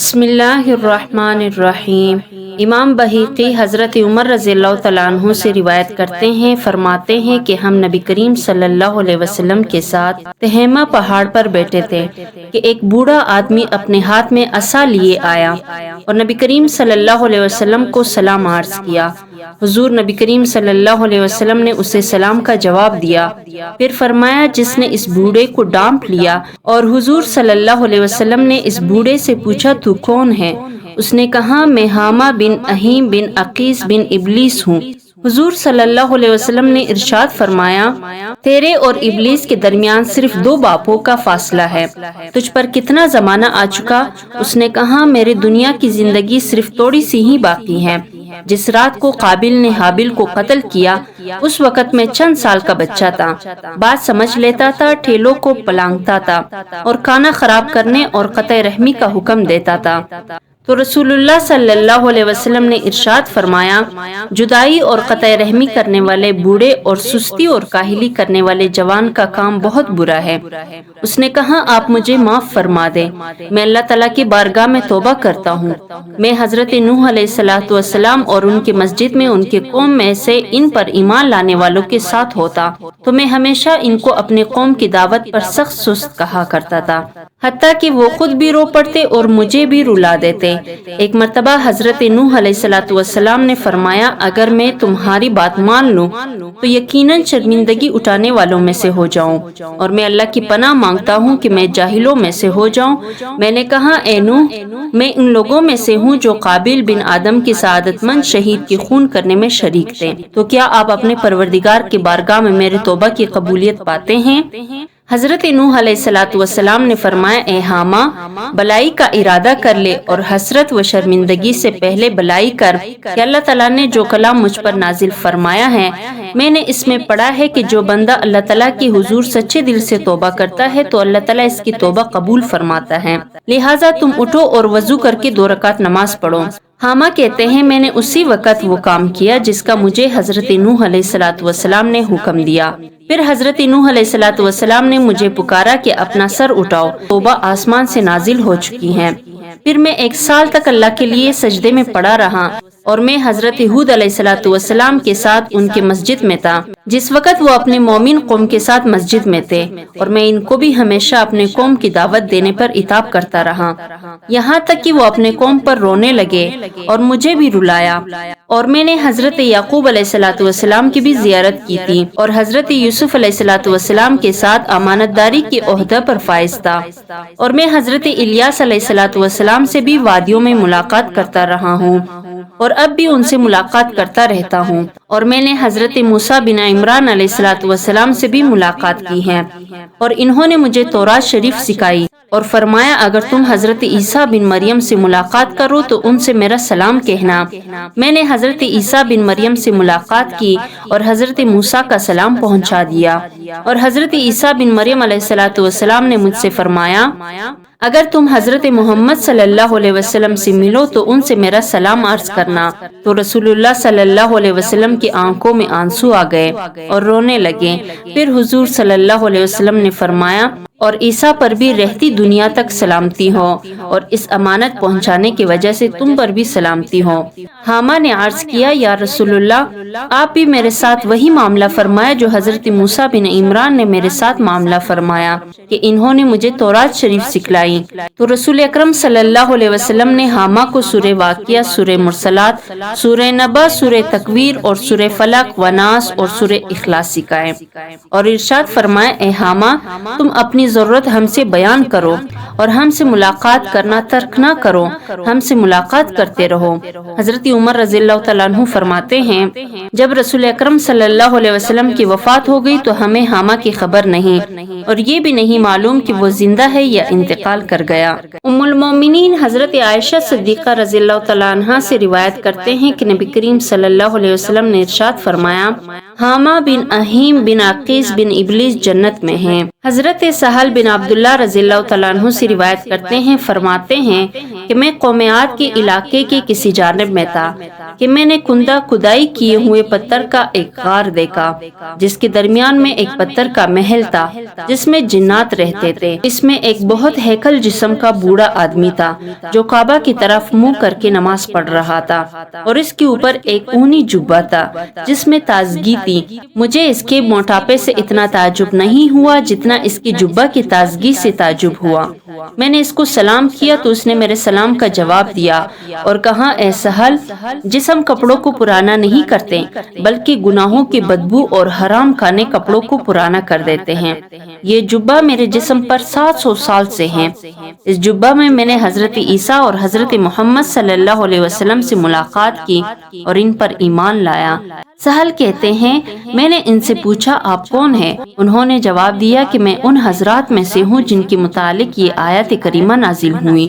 بسم اللہ الرحمن الرحیم۔ امام بہیقی حضرت عمر رضی اللہ تعالیٰ عنہ سے روایت کرتے ہیں، فرماتے ہیں کہ ہم نبی کریم صلی اللہ علیہ وسلم کے ساتھ تہیمہ پہاڑ پر بیٹھے تھے کہ ایک بوڑھا آدمی اپنے ہاتھ میں عصا لیے آیا اور نبی کریم صلی اللہ علیہ وسلم کو سلام عرض کیا۔ حضور نبی کریم صلی اللہ علیہ وسلم نے اسے سلام کا جواب دیا، پھر فرمایا جس نے اس بوڑھے کو ڈانٹ لیا، اور حضور صلی اللہ علیہ وسلم نے اس بوڑھے سے پوچھا تو کون ہے؟ اس نے کہا میں حامہ بن اہیم بن عقیس بن ابلیس ہوں۔ حضور صلی اللہ علیہ وسلم نے ارشاد فرمایا تیرے اور ابلیس کے درمیان صرف 2 باپوں کا فاصلہ ہے، تجھ پر کتنا زمانہ آ چکا؟ اس نے کہا میرے دنیا کی زندگی صرف تھوڑی سی ہی باقی ہے۔ جس رات کو قابل نے حابل کو قتل کیا اس وقت میں چند سال کا بچہ تھا، بات سمجھ لیتا تھا، ٹھیلوں کو پلانگتا تھا اور کھانا خراب کرنے اور قطع رحمی کا حکم دیتا تھا۔ تو رسول اللہ صلی اللہ علیہ وسلم نے ارشاد فرمایا جدائی اور قطع رحمی کرنے والے بوڑھے اور سستی اور کاہلی کرنے والے جوان کا کام بہت برا ہے۔ اس نے کہا آپ مجھے معاف فرما دیں، میں اللہ تعالیٰ کی بارگاہ میں توبہ کرتا ہوں، میں حضرت نوح علیہ السلام اور ان کی مسجد میں ان کے قوم میں سے ان پر ایمان لانے والوں کے ساتھ ہوتا تو میں ہمیشہ ان کو اپنے قوم کی دعوت پر سخت سست کہا کرتا تھا، حتیٰ کہ وہ خود بھی رو پڑتے اور مجھے بھی رلا دیتے۔ ایک مرتبہ حضرت نوح علیہ السلام نے فرمایا اگر میں تمہاری بات مان لوں تو یقیناً شرمندگی اٹھانے والوں میں سے ہو جاؤں، اور میں اللہ کی پناہ مانگتا ہوں کہ میں جاہلوں میں سے ہو جاؤں۔ میں نے کہا اے نوح، میں ان لوگوں میں سے ہوں جو قابل بن آدم کی سعادت مند شہید کی خون کرنے میں شریک تھے، تو کیا آپ اپنے پروردگار کی بارگاہ میں میرے توبہ کی قبولیت پاتے ہیں؟ حضرت نوح علیہ السلام نے فرمایا اے حامہ، بلائی کا ارادہ کر لے اور حسرت و شرمندگی سے پہلے بلائی کر کہ اللہ تعالیٰ نے جو کلام مجھ پر نازل فرمایا ہے میں نے اس میں پڑھا ہے کہ جو بندہ اللہ تعالیٰ کی حضور سچے دل سے توبہ کرتا ہے تو اللہ تعالیٰ اس کی توبہ قبول فرماتا ہے، لہٰذا تم اٹھو اور وضو کر کے 2 رکعت نماز پڑھو۔ حامہ کہتے ہیں میں نے اسی وقت وہ کام کیا جس کا مجھے حضرت نوح علیہ السلام نے حکم دیا۔ پھر حضرت نوح علیہ السلام نے مجھے پکارا کہ اپنا سر اٹھاؤ، توبہ آسمان سے نازل ہو چکی ہے۔ پھر میں 1 سال تک اللہ کے لیے سجدے میں پڑا رہا اور میں حضرت ہود علیہ السلام کے ساتھ ان کے مسجد میں تھا جس وقت وہ اپنے مومن قوم کے ساتھ مسجد میں تھے، اور میں ان کو بھی ہمیشہ اپنے قوم کی دعوت دینے پر عتاب کرتا رہا، یہاں تک کہ وہ اپنے قوم پر رونے لگے اور مجھے بھی رلایا۔ اور میں نے حضرت یعقوب علیہ السلام کی بھی زیارت کی تھی اور حضرت یوسف علیہ السلام کے ساتھ امانت داری کے عہدہ پر فائز تھا، اور میں حضرت الیاس علیہ السلام سے بھی وادیوں میں ملاقات کرتا رہا ہوں اور اب بھی ان سے ملاقات کرتا رہتا ہوں، اور میں نے حضرت موسیٰ بن عمران علیہ السلام سے بھی ملاقات کی ہے، اور انہوں نے مجھے تورات شریف سکھائی اور فرمایا اگر تم حضرت عیسیٰ بن مریم سے ملاقات کرو تو ان سے میرا سلام کہنا۔ میں نے حضرت عیسیٰ بن مریم سے ملاقات کی اور حضرت موسیٰ کا سلام پہنچا دیا، اور حضرت عیسیٰ بن مریم علیہ السلام نے مجھ سے فرمایا اگر تم حضرت محمد صلی اللہ علیہ وسلم سے ملو تو ان سے میرا سلام عرض کرنا۔ تو رسول اللہ صلی اللہ علیہ وسلم کی آنکھوں میں آنسو آ گئے اور رونے لگے۔ پھر حضور صلی اللہ علیہ وسلم نے فرمایا اور عیسیٰ پر بھی رہتی دنیا تک سلامتی ہو، اور اس امانت پہنچانے کی وجہ سے تم پر بھی سلامتی ہو۔ حامہ نے عرض کیا یا رسول اللہ، آپ بھی میرے ساتھ وہی معاملہ فرمایا جو حضرت موسیٰ بن عمران نے میرے ساتھ معاملہ فرمایا کہ انہوں نے مجھے تورات شریف سکھلائی۔ تو رسول اکرم صلی اللہ علیہ وسلم نے حامہ کو سورہ واقعہ، سورہ مرسلات، سورہ نبا، سورہ تکویر اور سورہ فلق و ناس اور سورہ اخلاص سکھائے اور ارشاد فرمایا اے حامہ، تم اپنی ضرورت ہم سے بیان کرو اور ہم سے ملاقات کرنا ترک نہ کرو، ہم سے ملاقات کرتے رہو۔ حضرت عمر رضی اللہ تعالیٰ عنہ فرماتے ہیں جب رسول اکرم صلی اللہ علیہ وسلم کی وفات ہو گئی تو ہمیں حامہ کی خبر نہیں، اور یہ بھی نہیں معلوم کہ وہ زندہ ہے یا انتقال کر گیا۔ ام المومنین حضرت عائشہ صدیقہ رضی اللہ تعالیٰ عنہ سے روایت کرتے ہیں کہ نبی کریم صلی اللہ علیہ وسلم نے ارشاد فرمایا حامہ بن اہیم بن عقیس بن ابلیس جنت میں ہیں۔ حضرت سہل سہل بن عبداللہ رضی اللہ تعالیٰ عنہ سے روایت کرتے ہیں، فرماتے ہیں کہ میں قوم عاد کے علاقے کے کسی جانب میں تھا کہ میں نے کندہ کھدائی کیے ہوئے پتھر کا ایک غار دیکھا جس کے درمیان میں ایک پتھر کا محل تھا جس میں جنات رہتے تھے۔ اس میں ایک بہت ہیکل جسم کا بوڑھا آدمی تھا جو کعبہ کی طرف منہ کر کے نماز پڑھ رہا تھا، اور اس کے اوپر ایک اونی جبہ تھا جس میں تازگی تھی۔ مجھے اس کے موٹاپے سے اتنا تعجب نہیں ہوا جتنا اس کی جبہ کی تازگی سے تعجب ہوا۔ میں نے اس کو سلام کیا تو اس نے میرے سلام کا جواب دیا اور کہا، اے سہل، جسم کپڑوں کو پرانا نہیں کرتے بلکہ گناہوں کی بدبو اور حرام کھانے کپڑوں کو پرانا کر دیتے ہیں۔ یہ جبہ میرے جسم پر 700 سال سے ہیں۔ اس جبہ میں نے حضرت عیسیٰ اور حضرت محمد صلی اللہ علیہ وسلم سے ملاقات کی اور ان پر ایمان لایا۔ سہل کہتے ہیں، میں نے ان سے پوچھا، آپ کون ہیں؟ انہوں نے جواب دیا کہ میں ان حضرات میں سے ہوں جن کے متعلق یہ آیت کریمہ نازل ہوئی،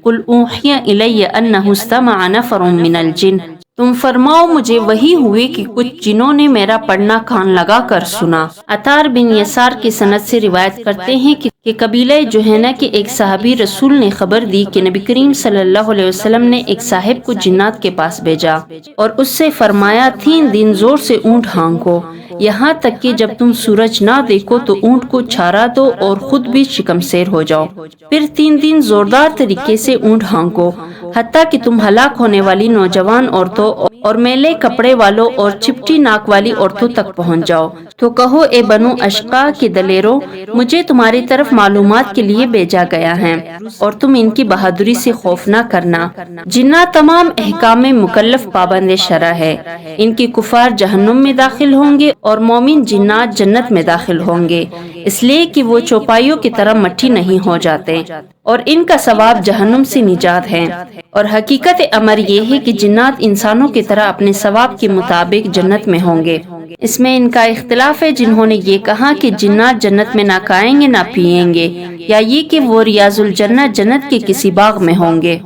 قُلْ أُوحِيَ إِلَيَّ أَنَّهُ اسْتَمَعَ نَفَرٌ مِّنَ الْجِنِّ، تم فرماؤ مجھے وحی ہوئی کہ کچھ جنوں نے میرا پڑھنا کان لگا کر سنا۔ عطار بن یسار کی سند سے روایت کرتے ہیں کہ قبیلہ جوہینہ کے ایک صحابی رسول نے خبر دی کہ نبی کریم صلی اللہ علیہ وسلم نے ایک صاحب کو جنات کے پاس بھیجا اور اس سے فرمایا، 3 دن زور سے اونٹ ہانکو، یہاں تک کہ جب تم سورج نہ دیکھو تو اونٹ کو چارہ دو اور خود بھی شکمسیر ہو جاؤ، پھر 3 دن زوردار طریقے سے اونٹ ہانکو حتیٰ کہ تم ہلاک ہونے والی نوجوان عورتوں اور میلے کپڑے والوں اور چپٹی ناک والی عورتوں تک پہنچ جاؤ تو کہو، اے بنو اشقا کے دلیروں، مجھے تمہاری طرف معلومات کے لیے بھیجا گیا ہے اور تم ان کی بہادری سے خوف نہ کرنا۔ جنات تمام احکام میں مکلف پابند شرع ہے، ان کی کفار جہنم میں داخل ہوں گے اور مومن جنات جنت میں داخل ہوں گے، اس لیے کہ وہ چوپائیوں کی طرح مٹھی نہیں ہو جاتے، اور ان کا ثواب جہنم سے نجات ہے۔ اور حقیقت امر یہ ہے کہ جنات انسانوں کی طرح اپنے ثواب کے مطابق جنت میں ہوں گے۔ اس میں ان کا اختلاف ہے، جنہوں نے یہ کہا کہ جنات جنت میں نہ کھائیں گے نہ پیئیں گے، یا یہ کہ وہ ریاض الجنہ جنت کے کسی باغ میں ہوں گے۔